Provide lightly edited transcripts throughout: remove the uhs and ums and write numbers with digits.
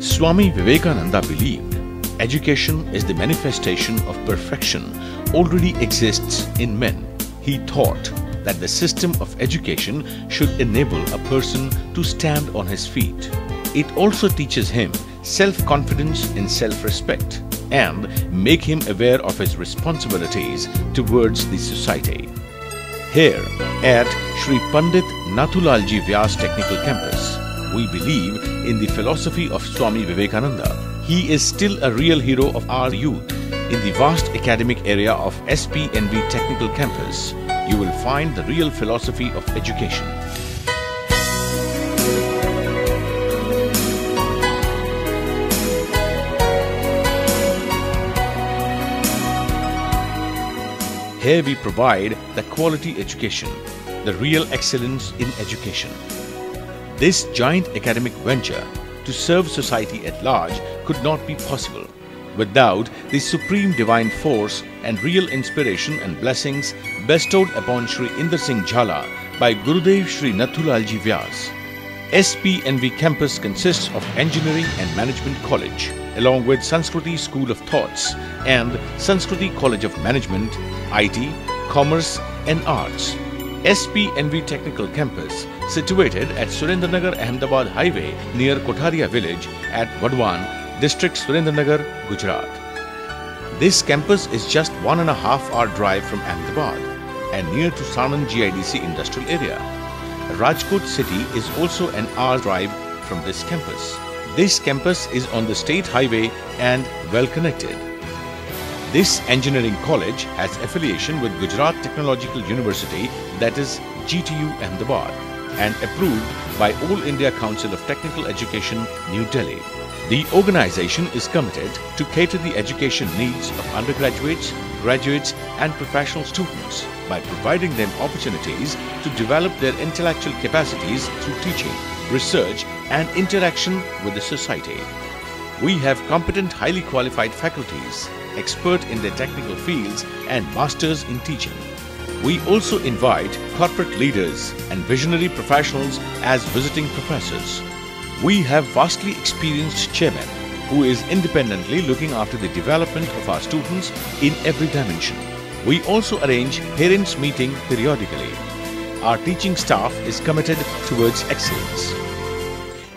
Swami Vivekananda believed education is the manifestation of perfection already exists in men. He taught that the system of education should enable a person to stand on his feet. It also teaches him self-confidence and self-respect and make him aware of his responsibilities towards the society. Here at Sri Pandit Nathulalji Vyas Technical Campus, we believe in the philosophy of Swami Vivekananda. He is still a real hero of our youth. In the vast academic area of SPNV Technical Campus, you will find the real philosophy of education. Here we provide the quality education, the real excellence in education. This giant academic venture to serve society at large could not be possible without the supreme divine force and real inspiration and blessings bestowed upon Sri Inder Singh Jhala by Gurudev Sri Nathulalji Vyas. SPNV campus consists of Engineering and Management College along with Sanskriti School of Thoughts and Sanskriti College of Management, IT, Commerce and Arts. SPNV Technical Campus situated at Surendranagar Ahmedabad Highway near Kotaria village at Vadwan, District Surendranagar, Gujarat. This campus is just 1.5 hour drive from Ahmedabad and near to Sanand GIDC industrial area. Rajkot city is also an hour drive from this campus. This campus is on the state highway and well connected. This engineering college has affiliation with Gujarat Technological University, that is GTU Ahmedabad, and approved by All India Council of Technical Education, New Delhi. The organization is committed to cater the education needs of undergraduates, graduates and professional students by providing them opportunities to develop their intellectual capacities through teaching, research and interaction with the society. We have competent, highly qualified faculties, expert in their technical fields and masters in teaching. We also invite corporate leaders and visionary professionals as visiting professors. We have vastly experienced chairman who is independently looking after the development of our students in every dimension. We also arrange parents' meeting periodically. Our teaching staff is committed towards excellence.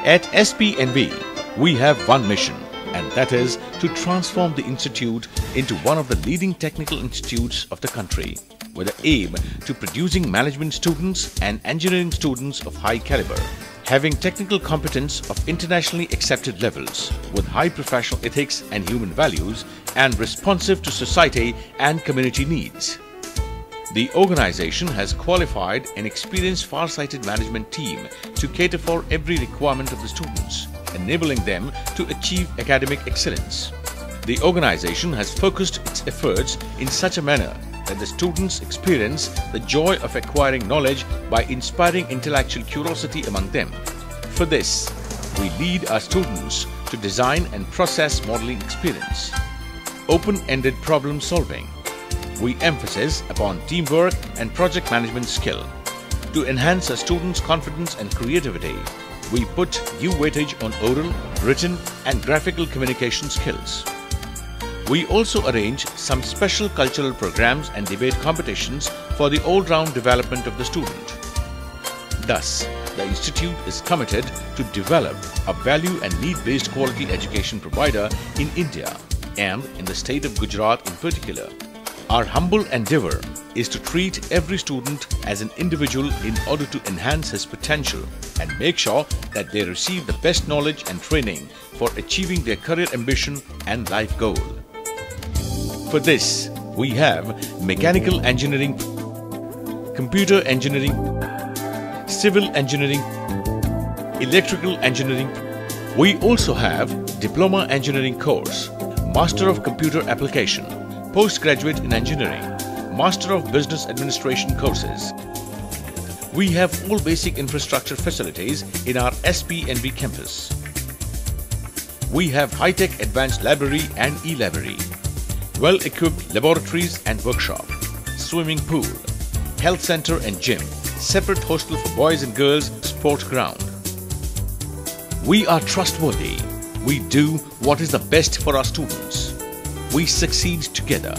At SPNV, we have one mission, and that is to transform the institute into one of the leading technical institutes of the country, with the aim to producing management students and engineering students of high caliber, having technical competence of internationally accepted levels, with high professional ethics and human values, and responsive to society and community needs. The organization has qualified and experienced far-sighted management team to cater for every requirement of the students, enabling them to achieve academic excellence. The organization has focused its efforts in such a manner that the students experience the joy of acquiring knowledge by inspiring intellectual curiosity among them. For this, we lead our students to design and process modeling experience, open-ended problem solving. We emphasize upon teamwork and project management skill. To enhance our students' confidence and creativity, we put due weightage on oral, written and graphical communication skills. We also arrange some special cultural programs and debate competitions for the all-round development of the student. Thus, the Institute is committed to develop a value and need-based quality education provider in India and in the state of Gujarat in particular. Our humble endeavor is to treat every student as an individual in order to enhance his potential and make sure that they receive the best knowledge and training for achieving their career ambition and life goal. For this, we have mechanical engineering, computer engineering, civil engineering, electrical engineering. We also have diploma engineering course, Master of Computer Application, Postgraduate in Engineering, Master of Business Administration courses. We have all basic infrastructure facilities in our SPNV campus. We have high-tech advanced library and e-library, well-equipped laboratories and workshop, swimming pool, health center and gym, separate hostel for boys and girls, sport ground. We are trustworthy, We do what is the best for our students. We succeed together.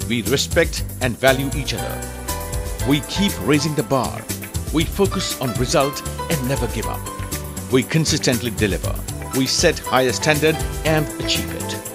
We respect and value each other. We keep raising the bar. We focus on result and never give up. We consistently deliver. We set higher standard and achieve it.